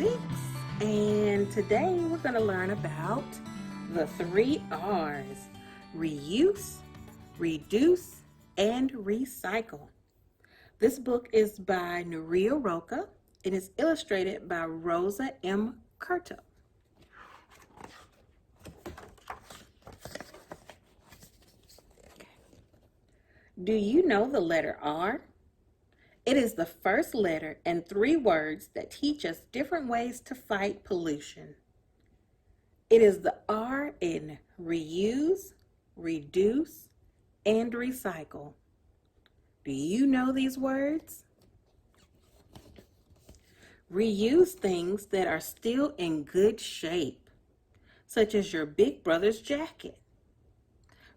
6, and today we're going to learn about the 3 R's: reuse, reduce, and recycle. This book is by Nuria Roca and is illustrated by Rosa M. Curto. Do you know the letter R? It is the first letter in 3 words that teach us different ways to fight pollution. It is the R in reuse, reduce, and recycle. Do you know these words? Reuse things that are still in good shape, such as your big brother's jacket.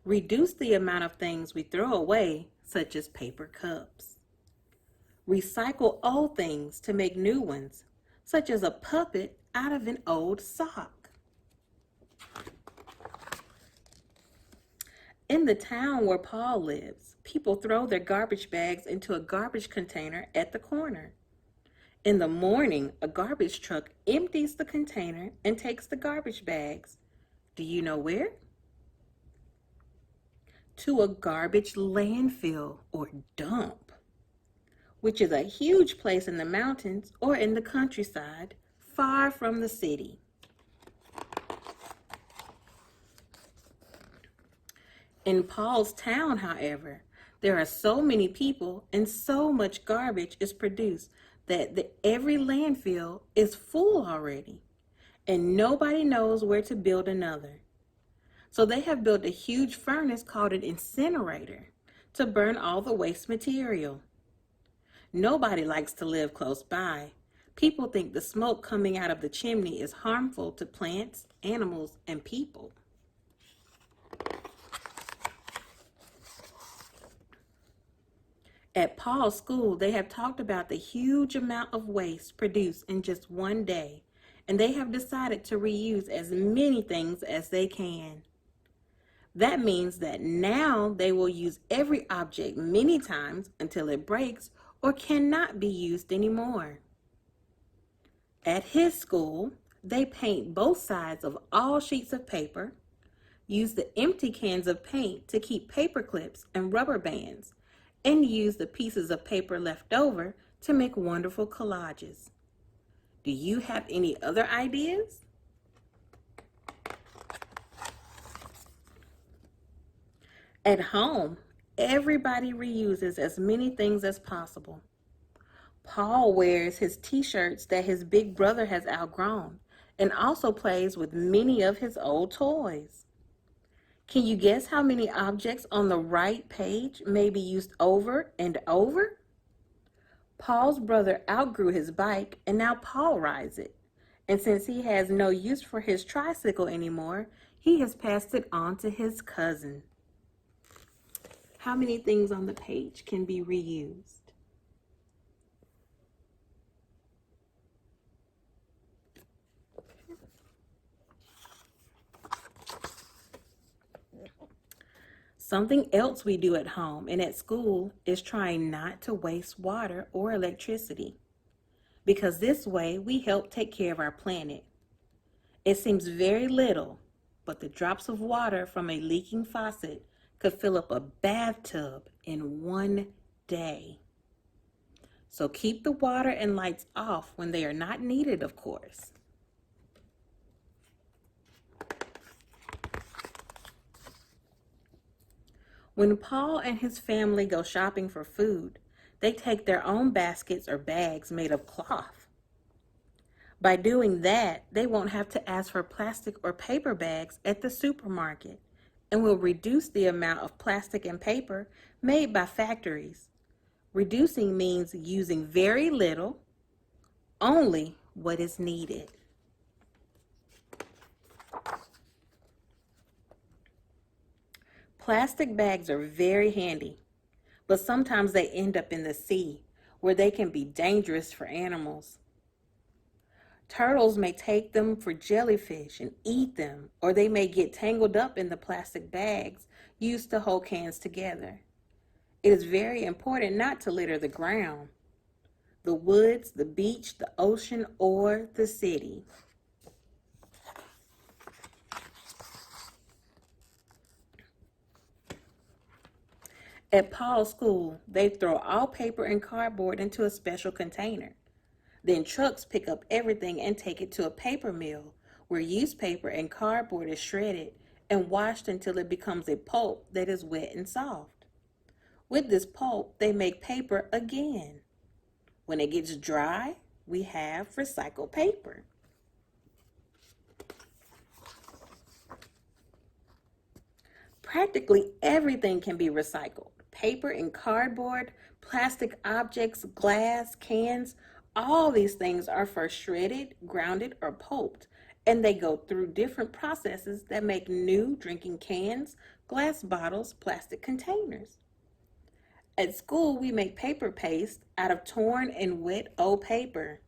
Reduce the amount of things we throw away, such as paper cups. Recycle old things to make new ones, such as a puppet out of an old sock. In the town where Paul lives, people throw their garbage bags into a garbage container at the corner. In the morning, a garbage truck empties the container and takes the garbage bags. Do you know where? To a garbage landfill or dump, which is a huge place in the mountains or in the countryside, far from the city. In Paul's town, however, there are so many people and so much garbage is produced that every landfill is full already, and nobody knows where to build another. So they have built a huge furnace called an incinerator to burn all the waste material. Nobody likes to live close by. People think the smoke coming out of the chimney is harmful to plants, animals, and people. At Paul's school, they have talked about the huge amount of waste produced in just one day, and they have decided to reuse as many things as they can. That means that now they will use every object many times until it breaks or cannot be used anymore. At his school, they paint both sides of all sheets of paper, use the empty cans of paint to keep paper clips and rubber bands, and use the pieces of paper left over to make wonderful collages. Do you have any other ideas? At home, everybody reuses as many things as possible. Paul wears his t-shirts that his big brother has outgrown and also plays with many of his old toys. Can you guess how many objects on the right page may be used over and over? Paul's brother outgrew his bike and now Paul rides it. And since he has no use for his tricycle anymore, he has passed it on to his cousin. How many things on the page can be reused? Something else we do at home and at school is trying not to waste water or electricity, because this way we help take care of our planet. It seems very little, but the drops of water from a leaking faucet could fill up a bathtub in one day. So keep the water and lights off when they are not needed, of course. When Paul and his family go shopping for food, they take their own baskets or bags made of cloth. By doing that, they won't have to ask for plastic or paper bags at the supermarket and will reduce the amount of plastic and paper made by factories. Reducing means using very little, only what is needed. Plastic bags are very handy, but sometimes they end up in the sea, where they can be dangerous for animals. Turtles may take them for jellyfish and eat them, or they may get tangled up in the plastic bags used to hold cans together. It is very important not to litter the ground. the woods, the beach, the ocean, or the city. At Paul's school, they throw all paper and cardboard into a special container. Then trucks pick up everything and take it to a paper mill where used paper and cardboard is shredded and washed until it becomes a pulp that is wet and soft. With this pulp, they make paper again. When it gets dry, we have recycled paper. Practically everything can be recycled. Paper and cardboard, plastic objects, glass, cans, all these things are first shredded, grounded, or pulped, and they go through different processes that make new drinking cans, glass bottles, plastic containers. At school, we make paper paste out of torn and wet old paper.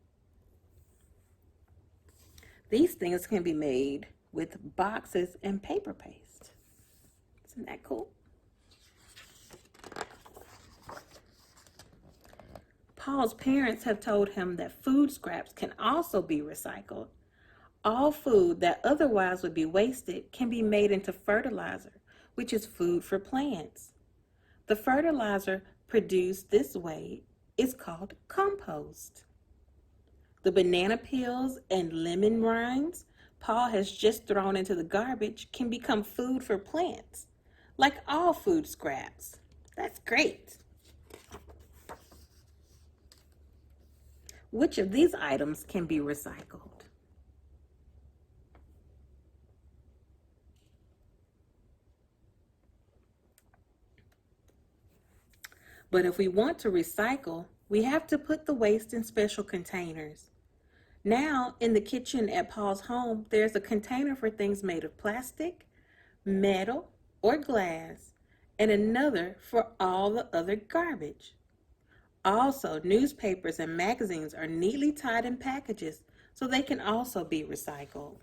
These things can be made with boxes and paper paste. Isn't that cool? Paul's parents have told him that food scraps can also be recycled. All food that otherwise would be wasted can be made into fertilizer, which is food for plants. The fertilizer produced this way is called compost. The banana peels and lemon rinds Paul has just thrown into the garbage can become food for plants, like all food scraps. That's great. Which of these items can be recycled? But if we want to recycle, we have to put the waste in special containers. Now, in the kitchen at Paul's home, there's a container for things made of plastic, metal, or glass, and another for all the other garbage. Also, newspapers and magazines are neatly tied in packages so they can also be recycled.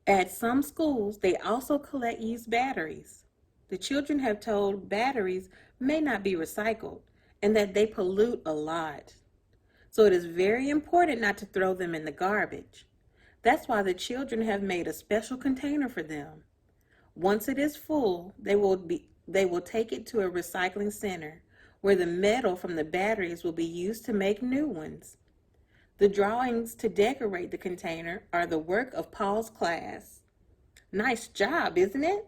At some schools, they also collect used batteries. The children have told batteries may not be recycled and that they pollute a lot. So it is very important not to throw them in the garbage. That's why the children have made a special container for them. Once it is full, they will take it to a recycling center where the metal from the batteries will be used to make new ones. The drawings to decorate the container are the work of Paul's class. Nice job, isn't it?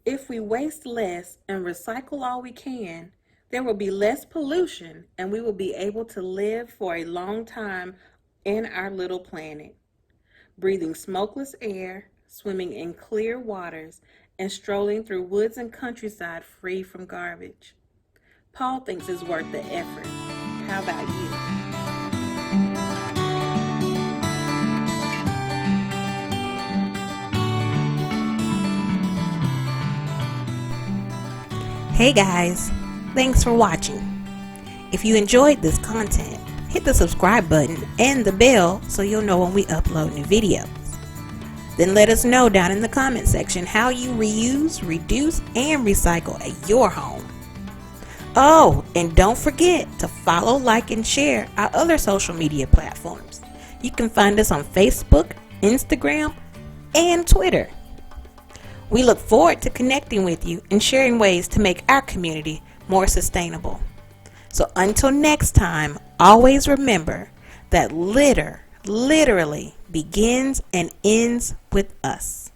If we waste less and recycle all we can, there will be less pollution and we will be able to live for a long time in our little planet, breathing smokeless air, swimming in clear waters, and strolling through woods and countryside free from garbage. Paul thinks it's worth the effort. How about you? Hey guys, thanks for watching. If you enjoyed this content, hit the subscribe button and the bell so you'll know when we upload new videos. Then let us know down in the comment section how you reuse, reduce, and recycle at your home. Oh, and don't forget to follow, like, and share our other social media platforms. You can find us on Facebook, Instagram, and Twitter. We look forward to connecting with you and sharing ways to make our community more sustainable. So until next time, always remember that litter literally begins and ends with us.